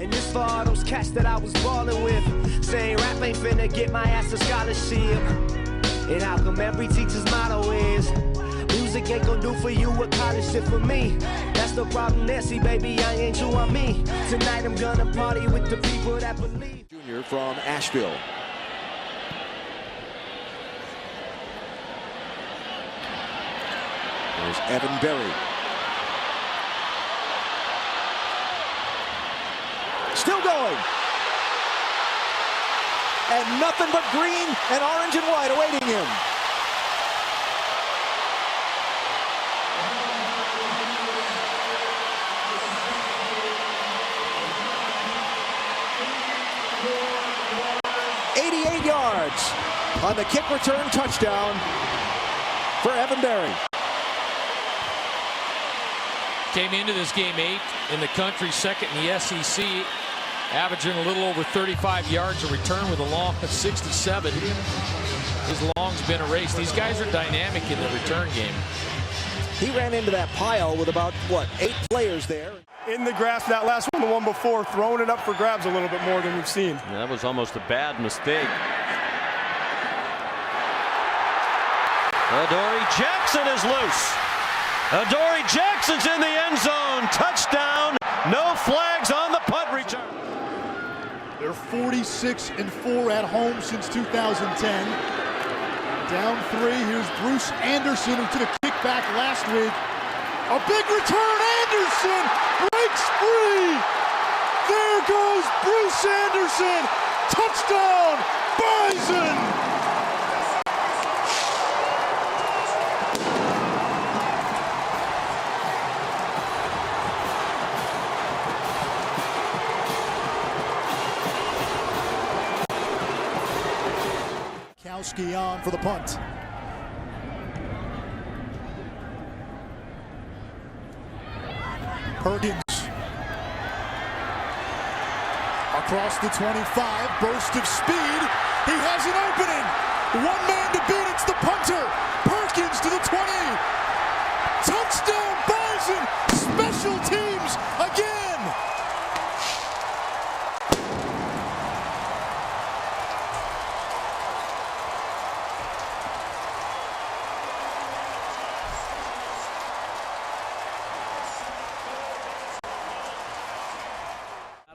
And this for all those cats that I was ballin' with, saying rap ain't finna get my ass a scholarship. And how come every teacher's motto is, music ain't gonna do for you what college did for me? That's the problem there, see baby, I ain't you on me. Tonight I'm gonna party with the people that believe. Junior from Asheville. There's Evan Berry. Still going. And nothing but green and orange and white awaiting him. Yards on the kick return touchdown for Evan Berry. Came into this game 8th in the country, 2nd in the SEC, averaging a little over 35 yards a return with a long of 67. His long's been erased. These guys are dynamic in the return game. He ran into that pile with about, what, 8 players there. In the grasp, that last one, the one before, throwing it up for grabs a little bit more than we've seen. That was almost a bad mistake. Adoree Jackson is loose. Adoree Jackson's in the end zone. Touchdown. No flags on the punt return. They're 46-4 at home since 2010. Down 3. Here's Bruce Anderson, who took a kickback last week. A big return. Anderson breaks free. There goes Bruce Anderson. Touchdown, Bison. Kowski on for the punt. Perkins across the 25, burst of speed. He has an opening. One man to beat. It's the punter. Perkins to the 20. Touchdown, Bison. Special teams again.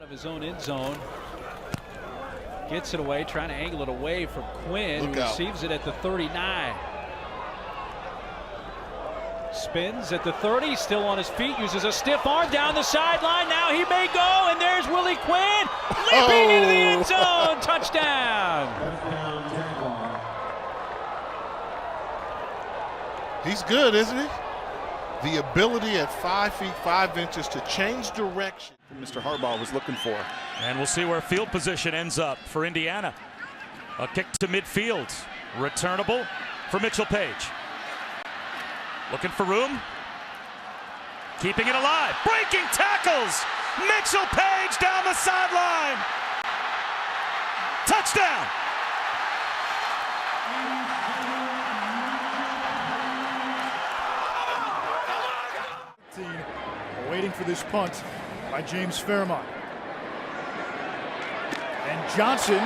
His own end zone, gets it away, trying to angle it away from Quinn, who receives it at the 39. Spins at the 30, still on his feet, uses a stiff arm down the sideline. Now he may go, and there's Willie Quinn leaping into the end zone. Touchdown. He's good, isn't he? The ability at 5 feet 5 inches to change direction. Mr. Harbaugh was looking for. And we'll see where field position ends up for Indiana. A kick to midfield. Returnable for Mitchell Page. Looking for room. Keeping it alive. Breaking tackles. Mitchell Page down the sideline. Touchdown. Waiting for this punt by James Fairmont. And Johnson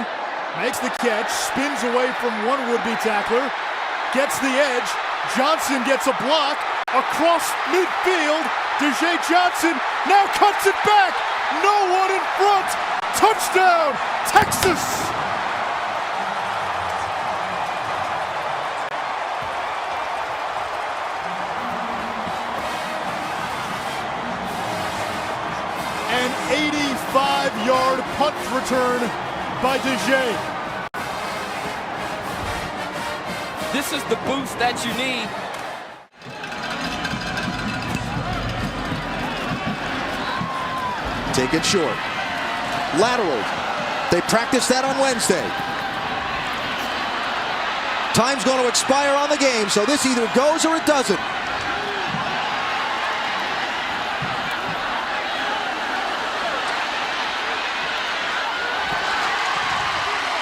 makes the catch, spins away from one would-be tackler, gets the edge. Johnson gets a block across midfield. DJ Johnson now cuts it back. No one in front. Touchdown, Texas. An 85-yard punt return by DJ. This is the boost that you need. Take it short. Lateral. They practiced that on Wednesday. Time's going to expire on the game, so this either goes or it doesn't.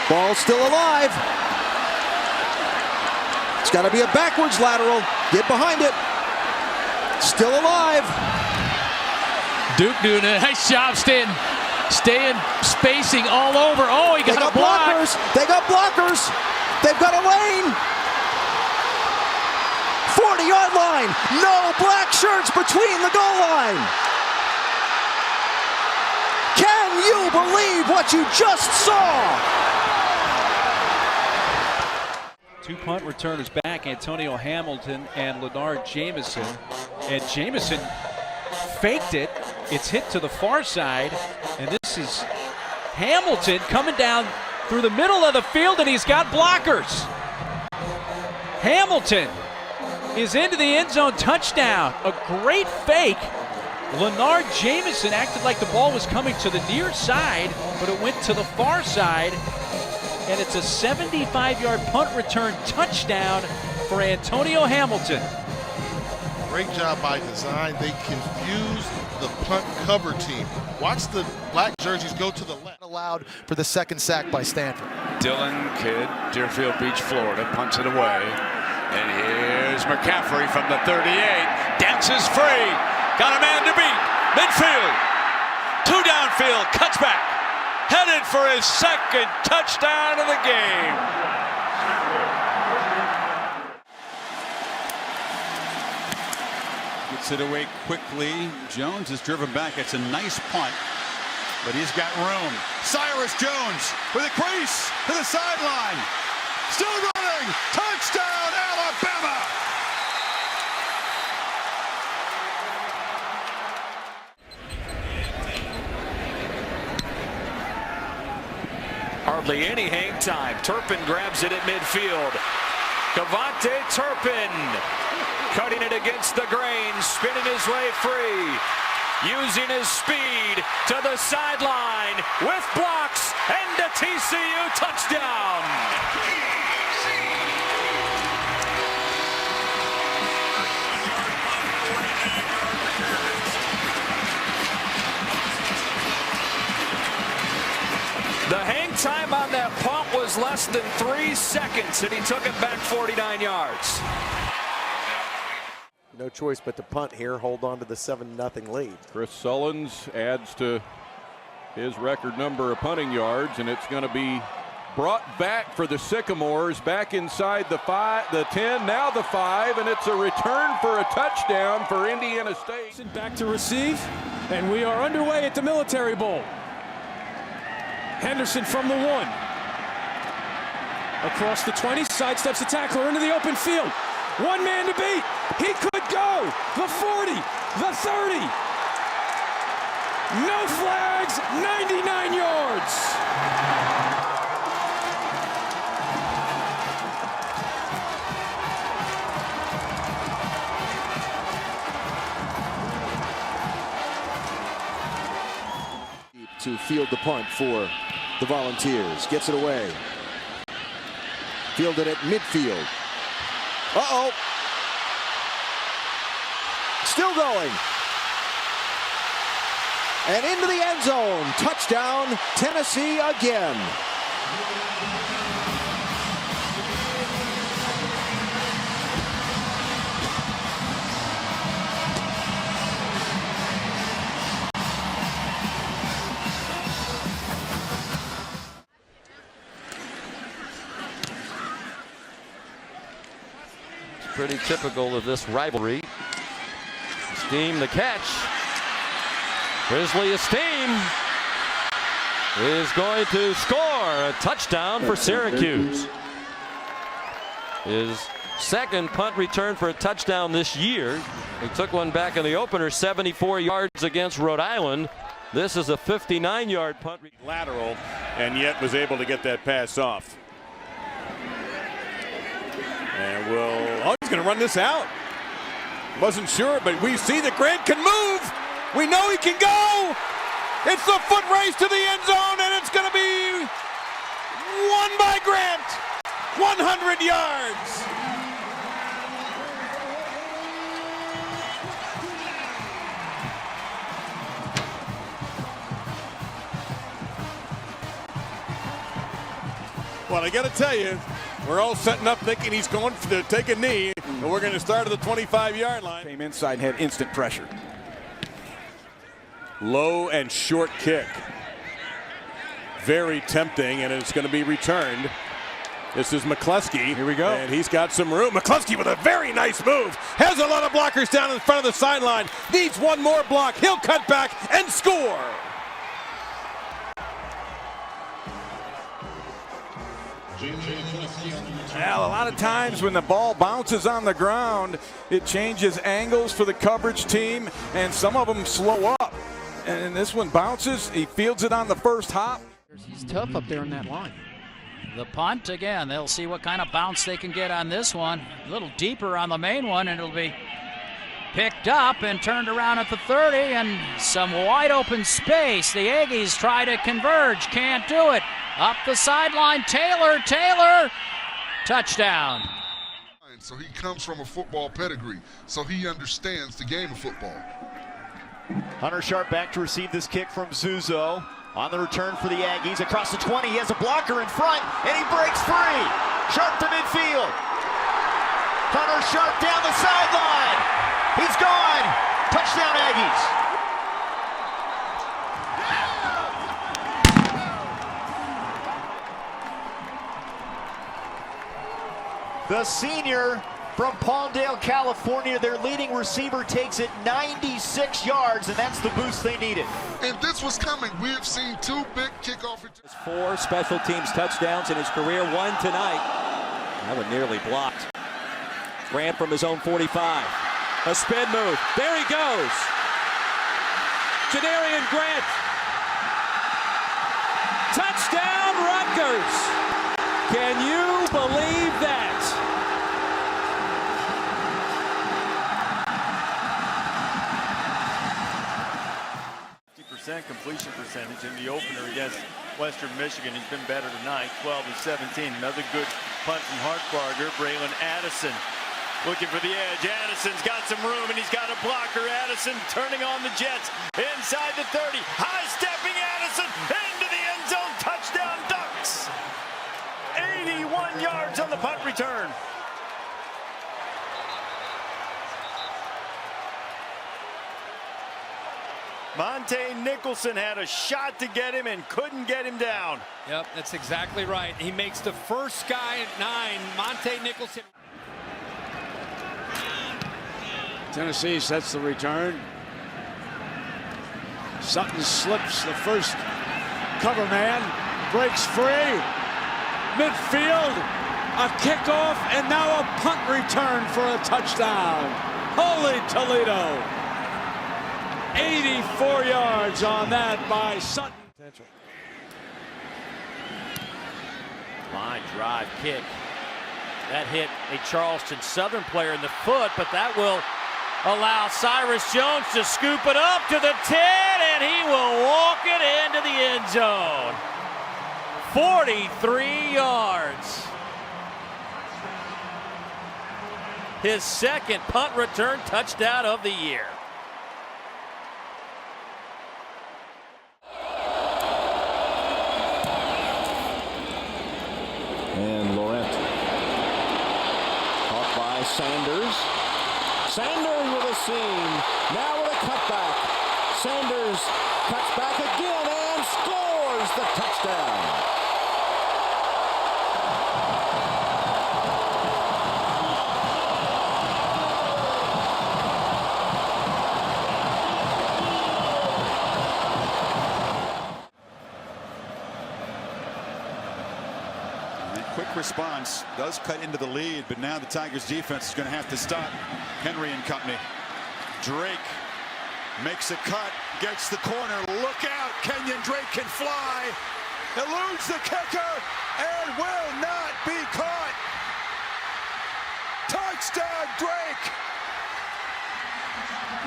Ball still alive. It's got to be a backwards lateral. Get behind it. Still alive. Duke doing a nice job staying Staying spacing all over. Oh, he got a block. Blockers. They got blockers. They've got a lane. 40-yard line. No black shirts between the goal line. Can you believe what you just saw? 2 punt returners back, Antonio Hamilton and Leonard Jamison. And Jamison faked it. It's hit to the far side. And this is Hamilton coming down through the middle of the field, and he's got blockers. Hamilton is into the end zone, touchdown. A great fake. Leonard Jamison acted like the ball was coming to the near side, but it went to the far side. And it's a 75-yard punt return touchdown for Antonio Hamilton. Great job by design. They confused the punt cover team. Watch the black jerseys go to the left. Allowed for the second sack by Stanford. Dylan Kidd, Deerfield Beach, Florida, punts it away. And here's McCaffrey from the 38. Dances free. Got a man to beat. Midfield. 2 downfield. Cuts back. Headed for his second touchdown of the game. Gets it away quickly. Jones is driven back. It's a nice punt, but he's got room. Cyrus Jones with a crease to the sideline. Still running. Touchdown, Alabama. Hardly any hang time. Turpin grabs it at midfield. Cavante Turpin cutting it against the grain, spinning his way free, using his speed to the sideline with blocks and a TCU touchdown. The hang time on that punt was less than 3 seconds, and he took it back 49 yards. No choice but to punt here, hold on to the 7-0 lead. Chris Sullins adds to his record number of punting yards, and it's going to be brought back for the Sycamores, back inside the 10, now the 5, and it's a return for a touchdown for Indiana State. Back to receive, and we are underway at the Military Bowl. Henderson from the 1. Across the 20, sidesteps the tackler into the open field. One man to beat. He could go. The 40, the 30. No flags, 99 yards. To field the punt for the Volunteers. Gets it away. Fielded at midfield. Uh-oh. Still going. And into the end zone. Touchdown, Tennessee again. Pretty typical of this rivalry. Esteem the catch. Grizzly Esteem is going to score a touchdown for Syracuse. His second punt return for a touchdown this year. He took one back in the opener, 74 yards against Rhode Island. This is a 59-yard punt. Lateral, and yet was able to get that pass off. And oh, he's going to run this out. Wasn't sure, but we see that Grant can move. We know he can go. It's the foot race to the end zone, and it's going to be won by Grant. 100 yards. Well, I got to tell you, we're all setting up thinking he's going to take a knee, and we're going to start at the 25-yard line. Came inside and had instant pressure. Low and short kick. very tempting, and it's going to be returned. This is McCluskey. Here we go. And he's got some room. McCluskey with a very nice move. Has a lot of blockers down in front of the sideline. Needs one more block. He'll cut back and score. Well, a lot of times when the ball bounces on the ground, it changes angles for the coverage team, and some of them slow up. And this one bounces. He fields it on the first hop. He's tough up there in that line. The punt again. They'll see what kind of bounce they can get on this one. A little deeper on the main one, and it'll be picked up and turned around at the 30, and some wide open space. The Aggies try to converge. Can't do it. Up the sideline. Taylor. Touchdown. So he comes from a football pedigree, so he understands the game of football. Hunter Sharp back to receive this kick from Zuzo. On the return for the Aggies, across the 20, he has a blocker in front, and he breaks free. Sharp to midfield. Hunter Sharp down the sideline. He's gone. Touchdown Aggies. The senior from Palmdale, California, their leading receiver, takes it 96 yards, and that's the boost they needed. And this was coming. We have seen two big kickoff. 4 special teams touchdowns in his career, 1 tonight. That one nearly blocked. Grant from his own 45. A spin move. There he goes. Jadarian Grant. Touchdown Rutgers. Can you believe that? Completion percentage in the opener against Western Michigan. He's been better tonight, 12 of 17. Another good punt from Hartbarger. Braylon Addison looking for the edge. Addison's got some room, and he's got a blocker. Addison turning on the Jets inside the 30. High-stepping Addison into the end zone. Touchdown Ducks. 81 yards on the punt return. Monte Nicholson had a shot to get him and couldn't get him down. Yep, that's exactly right. He makes the first guy at 9, Monte Nicholson. Tennessee sets the return. Sutton slips the first cover man, breaks free. Midfield, a kickoff, and now a punt return for a touchdown. Holy Toledo. 84 yards on that by Sutton. Line drive kick. That hit a Charleston Southern player in the foot, but that will allow Cyrus Jones to scoop it up to the 10, and he will walk it into the end zone. 43 yards. His second punt return touchdown of the year. And Laurent. Caught by Sanders. Sanders with a seam. Now with a cutback. Sanders cuts back again and scores the touchdown. Quick response does cut into the lead, but now the Tigers defense is going to have to stop Henry and company. Drake makes a cut, gets the corner. Look out, Kenyon Drake can fly. Eludes the kicker and will not be caught. Touchdown Drake.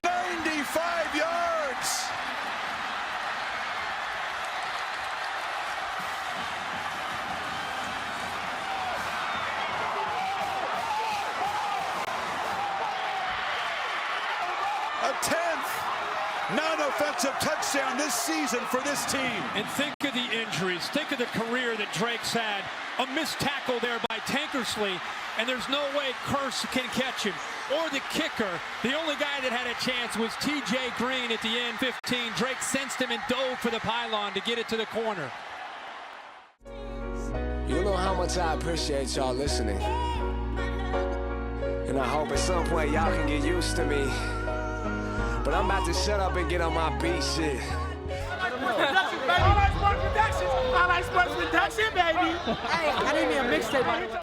95 yards. A 10th non-offensive touchdown this season for this team. And think of the injuries. Think of the career that Drake's had. A missed tackle there by Tankersley, and there's no way Curse can catch him. Or the kicker. The only guy that had a chance was T.J. Green at the end, 15. Drake sensed him and dove for the pylon to get it to the corner. know how much I appreciate y'all listening. And I hope at some point y'all can get used to me. But I'm about to shut up and get on my beat shit. All right, sports production, baby. Hey, I need me a mixtape.